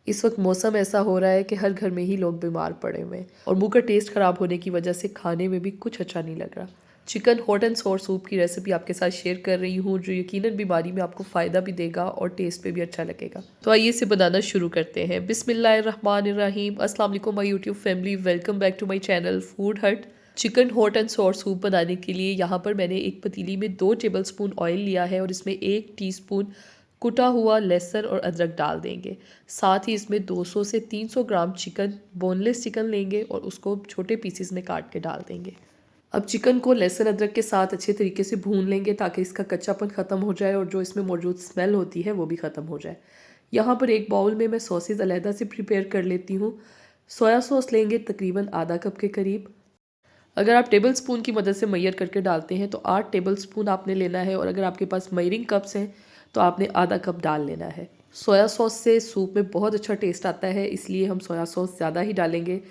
इस वक्त मौसम ऐसा हो रहा है कि हर घर में ही लोग बीमार पड़े हुए हैं और मुंह का टेस्ट ख़राब होने की वजह से खाने में भी कुछ अच्छा नहीं लग रहा। Chicken hot and sour soup की रेसिपी आपके साथ शेयर कर रही हूँ, जो यकीनन बीमारी में आपको फ़ायदा भी देगा और टेस्ट पे भी अच्छा लगेगा। तो आइए इसे बनाना शुरू करते हैं। बिस्मिल्लाहिर्रहमानिर्रहीम। अस्सलाम वालेकुम my YouTube family, welcome back to my channel food hut. Chicken hot and sour soup बनाने के लिए यहाँ पर मैंने एक पतीली में 2 टेबलस्पून ऑयल लिया है और इसमें 1 टीस्पून कुटा हुआ लहसुन और अदरक डाल देंगे। साथ ही इसमें 200 से 300 ग्राम चिकन, बोनलेस चिकन लेंगे और उसको छोटे पीसेस में काट के डाल देंगे। अब चिकन को लहसुन अदरक के साथ अच्छे तरीके से भून लेंगे ताकि इसका कच्चापन ख़त्म हो जाए और जो इसमें मौजूद स्मेल होती है वो भी ख़त्म हो जाए। यहाँ पर एक बाउल में मैं सॉसेज अलहदा से प्रिपेयर कर लेती हूँ। सोया सॉस लेंगे तकरीबन आधा कप के करीब। अगर आप टेबल स्पून की मदद से मैयर करके डालते हैं तो 8 टेबल स्पून आपने लेना है और अगर आपके पास मेयरिंग कप्स हैं तो आपने आधा कप डाल लेना है। सोया सॉस से सूप में बहुत अच्छा टेस्ट आता है, इसलिए हम सोया सॉस ज़्यादा ही डालेंगे।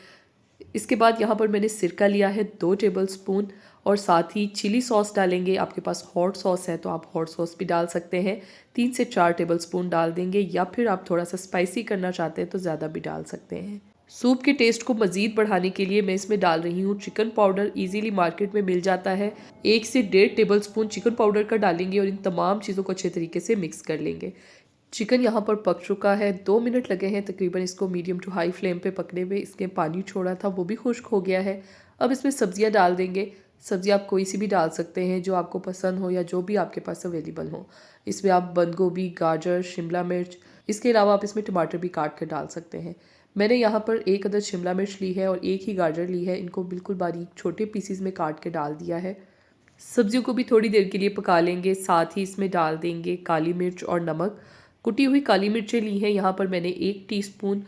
इसके बाद यहाँ पर मैंने सिरका लिया है 2 टेबल स्पून और साथ ही चिली सॉस डालेंगे। आपके पास हॉट सॉस है तो आप हॉट सॉस भी डाल सकते हैं, 3 से 4 टेबल स्पून डाल देंगे, या फिर आप थोड़ा सा स्पाइसी करना चाहते हैं तो ज़्यादा भी डाल सकते हैं। सूप के टेस्ट को मज़ीद बढ़ाने के लिए मैं इसमें डाल रही हूँ चिकन पाउडर। इजीली मार्केट में मिल जाता है। 1 से 1.5 टेबल स्पून चिकन पाउडर का डालेंगे और इन तमाम चीज़ों को अच्छे तरीके से मिक्स कर लेंगे। चिकन यहाँ पर पक चुका है, 2 मिनट लगे हैं तकरीबन इसको मीडियम टू हाई फ्लेम पे पकने में। इसके पानी छोड़ा था वो भी खुश्क हो गया है। अब इसमें सब्जियाँ डाल देंगे। सब्ज़ी आप कोई सी भी डाल सकते हैं जो आपको पसंद हो या जो भी आपके पास अवेलेबल हो। इसमें आप बंद गोभी, गाजर, शिमला मिर्च, इसके अलावा आप इसमें टमाटर भी काट कर डाल सकते हैं। मैंने यहाँ पर 1 अदद शिमला मिर्च ली है और 1 ही गाजर ली है। इनको बिल्कुल बारीक छोटे पीसीज में काट के डाल दिया है। सब्जियों को भी थोड़ी देर के लिए पका लेंगे। साथ ही इसमें डाल देंगे काली मिर्च और नमक। कुटी हुई काली मिर्चें ली हैं यहाँ पर मैंने 1 टीस्पून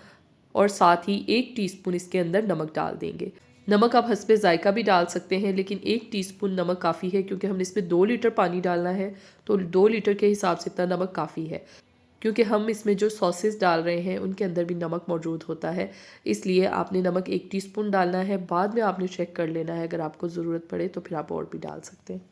और साथ ही 1 टीस्पून इसके अंदर नमक डाल देंगे। नमक आप हस्बे जायका भी डाल सकते हैं, लेकिन 1 टीस्पून नमक काफ़ी है क्योंकि हमने इसमें 2 लीटर पानी डालना है, तो 2 लीटर के हिसाब से इतना नमक काफ़ी है। क्योंकि हम इसमें जो सॉसेस डाल रहे हैं उनके अंदर भी नमक मौजूद होता है, इसलिए आपने नमक 1 टीस्पून डालना है। बाद में आपने चेक कर लेना है, अगर आपको ज़रूरत पड़े तो फिर आप और भी डाल सकते हैं।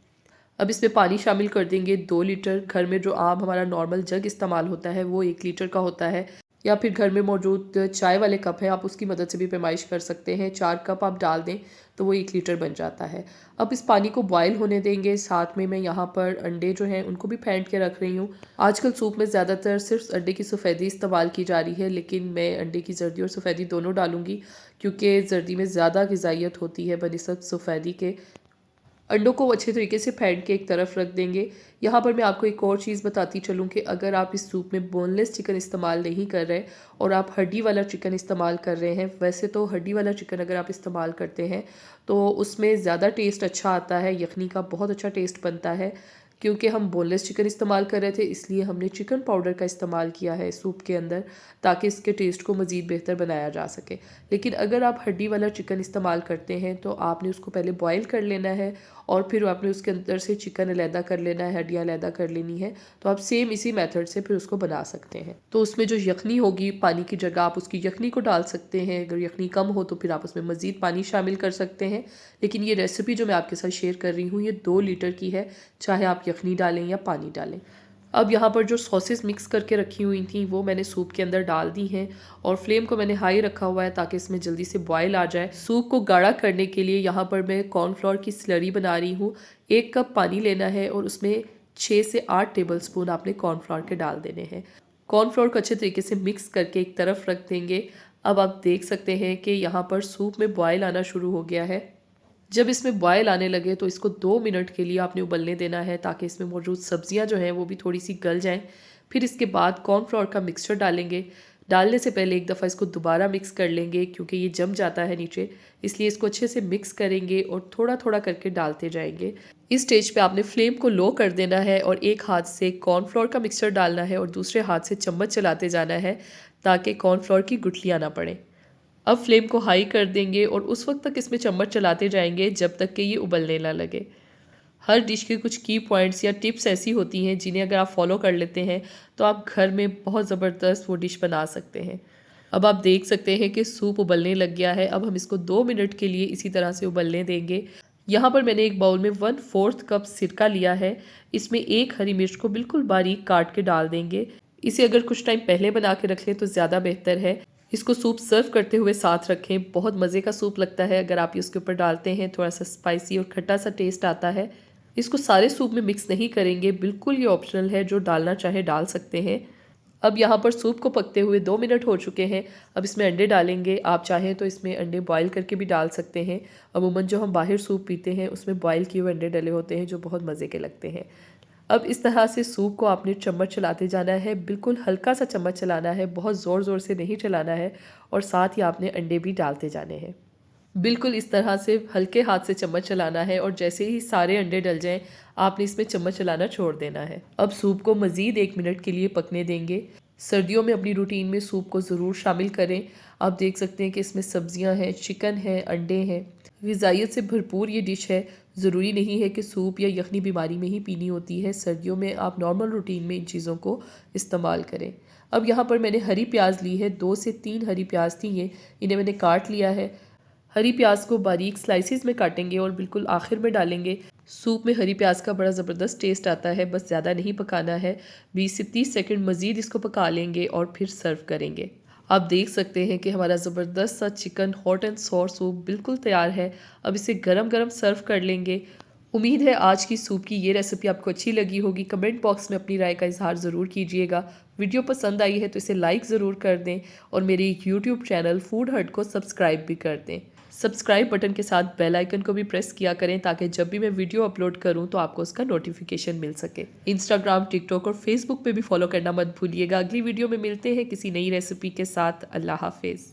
अब इसमें पानी शामिल कर देंगे 2 लीटर। घर में जो आम हमारा नॉर्मल जग इस्तेमाल होता है वो 1 लीटर का होता है, या फिर घर में मौजूद चाय वाले कप है, आप उसकी मदद से भी पैमाइश कर सकते हैं। 4 कप आप डाल दें तो वो 1 लीटर बन जाता है। अब इस पानी को बॉयल होने देंगे। साथ में मैं यहाँ पर अंडे जो हैं उनको भी फेंट के रख रही हूँ। आजकल सूप में ज़्यादातर सिर्फ अंडे की सफ़ेदी इस्तेमाल की जा रही है, लेकिन मैं अंडे की जर्दी और सफ़ेदी दोनों डालूंगी क्योंकि जर्दी में ज़्यादा ग़िज़ाइयत होती है बनिस्बत सफ़ेदी के। अंडों को अच्छे तरीके से फेंट के एक तरफ रख देंगे। यहाँ पर मैं आपको एक और चीज़ बताती चलूँ कि अगर आप इस सूप में बोनलेस चिकन इस्तेमाल नहीं कर रहे और आप हड्डी वाला चिकन इस्तेमाल कर रहे हैं, वैसे तो हड्डी वाला चिकन अगर आप इस्तेमाल करते हैं तो उसमें ज़्यादा टेस्ट अच्छा आता है, यखनी का बहुत अच्छा टेस्ट बनता है। क्योंकि हम बोनलेस चिकन इस्तेमाल कर रहे थे इसलिए हमने चिकन पाउडर का इस्तेमाल किया है सूप के अंदर, ताकि इसके टेस्ट को मज़ीद बेहतर बनाया जा सके। लेकिन अगर आप हड्डी वाला चिकन इस्तेमाल करते हैं तो आपने उसको पहले बॉयल कर लेना है और फिर आपने उसके अंदर से चिकन अलहदा कर लेना है, हड्डियाँ अलहदा कर लेनी है। तो आप सेम इसी मेथड से फिर उसको बना सकते हैं। तो उसमें जो यखनी होगी, पानी की जगह आप उसकी यखनी को डाल सकते हैं। अगर यखनी कम हो तो फिर आप उसमें मज़ीद पानी शामिल कर सकते हैं। लेकिन ये रेसिपी जो मैं आपके साथ शेयर कर रही हूँ ये 2 लीटर की है, चाहे आप यखनी डालें या पानी डालें। अब यहाँ पर जो सॉसेस मिक्स करके रखी हुई थी वो मैंने सूप के अंदर डाल दी हैं और फ्लेम को मैंने हाई रखा हुआ है ताकि इसमें जल्दी से बॉयल आ जाए। सूप को गाढ़ा करने के लिए यहाँ पर मैं कॉर्नफ्लोर की स्लरी बना रही हूँ। 1 कप पानी लेना है और उसमें 6 से 8 टेबल स्पून आपने कॉर्नफ्लोर के डाल देने हैं। कॉर्नफ्लोर को अच्छे तरीके से मिक्स करके एक तरफ रख देंगे। अब आप देख सकते हैं कि यहाँ पर सूप में बॉयल आना शुरू हो गया है। जब इसमें बॉयल आने लगे तो इसको 2 मिनट के लिए आपने उबलने देना है ताकि इसमें मौजूद सब्जियां जो हैं वो भी थोड़ी सी गल जाएं। फिर इसके बाद कॉर्नफ्लोर का मिक्सचर डालेंगे। डालने से पहले एक दफ़ा इसको दोबारा मिक्स कर लेंगे क्योंकि ये जम जाता है नीचे, इसलिए इसको अच्छे से मिक्स करेंगे और थोड़ा थोड़ा करके डालते जाएंगे। इस स्टेज पे आपने फ्लेम को लो कर देना है और एक हाथ से कॉर्नफ्लोर का मिक्सचर डालना है और दूसरे हाथ से चम्मच चलाते जाना है ताकि कॉर्नफ्लोर की गुठलियाँ ना पड़ें। अब फ्लेम को हाई कर देंगे और उस वक्त तक इसमें चम्मच चलाते जाएंगे जब तक कि ये उबलने ना लगे। हर डिश के कुछ की पॉइंट्स या टिप्स ऐसी होती हैं जिन्हें अगर आप फॉलो कर लेते हैं तो आप घर में बहुत ज़बरदस्त वो डिश बना सकते हैं। अब आप देख सकते हैं कि सूप उबलने लग गया है। अब हम इसको 2 मिनट के लिए इसी तरह से उबलने देंगे। यहाँ पर मैंने एक बाउल में 1/4 कप सिरका लिया है। इसमें 1 हरी मिर्च को बिल्कुल बारीक काट के डाल देंगे। इसे अगर कुछ टाइम पहले बना के रख लें तो ज़्यादा बेहतर है। इसको सूप सर्व करते हुए साथ रखें, बहुत मज़े का सूप लगता है। अगर आप इसके ऊपर डालते हैं थोड़ा सा स्पाइसी और खट्टा सा टेस्ट आता है। इसको सारे सूप में मिक्स नहीं करेंगे, बिल्कुल ये ऑप्शनल है, जो डालना चाहे डाल सकते हैं। अब यहाँ पर सूप को पकते हुए 2 मिनट हो चुके हैं। अब इसमें अंडे डालेंगे। आप चाहें तो इसमें अंडे बॉईल करके भी डाल सकते हैं। अमूमन जो हम बाहर सूप पीते हैं उसमें बॉईल किए हुए अंडे डले होते हैं जो बहुत मज़े के लगते हैं। अब इस तरह से सूप को आपने चम्मच चलाते जाना है, बिल्कुल हल्का सा चम्मच चलाना है, बहुत ज़ोर ज़ोर से नहीं चलाना है। और साथ ही आपने अंडे भी डालते जाने हैं। बिल्कुल इस तरह से हल्के हाथ से चम्मच चलाना है और जैसे ही सारे अंडे डल जाएं आपने इसमें चम्मच चलाना छोड़ देना है। अब सूप को मज़ीद 1 मिनट के लिए पकने देंगे। सर्दियों में अपनी रूटीन में सूप को ज़रूर शामिल करें। आप देख सकते हैं कि इसमें सब्जियां हैं, चिकन है, अंडे हैं, ग़िज़ाइयत से भरपूर ये डिश है। ज़रूरी नहीं है कि सूप या यखनी बीमारी में ही पीनी होती है, सर्दियों में आप नॉर्मल रूटीन में इन चीज़ों को इस्तेमाल करें। अब यहाँ पर मैंने हरी प्याज ली है, 2 से 3 हरी प्याज थी ये, इन्हें मैंने काट लिया है। हरी प्याज को बारीक स्लाइसिस में काटेंगे और बिल्कुल आखिर में डालेंगे। सूप में हरी प्याज का बड़ा ज़बरदस्त टेस्ट आता है, बस ज़्यादा नहीं पकाना है। 20 से 30 सेकंड मज़ीद इसको पका लेंगे और फिर सर्व करेंगे। आप देख सकते हैं कि हमारा ज़बरदस्त सा chicken hot and sour soup बिल्कुल तैयार है। अब इसे गरम गरम सर्व कर लेंगे। उम्मीद है आज की सूप की ये रेसिपी आपको अच्छी लगी होगी। कमेंट बॉक्स में अपनी राय का इजहार ज़रूर कीजिएगा। वीडियो पसंद आई है तो इसे लाइक ज़रूर कर दें और मेरे यूट्यूब चैनल फूड हट को सब्सक्राइब भी कर दें। सब्सक्राइब बटन के साथ बेल आइकन को भी प्रेस किया करें ताकि जब भी मैं वीडियो अपलोड करूं तो आपको उसका नोटिफिकेशन मिल सके। इंस्टाग्राम, टिकटॉक और फेसबुक पे भी फॉलो करना मत भूलिएगा। अगली वीडियो में मिलते हैं किसी नई रेसिपी के साथ। अल्लाह हाफिज़।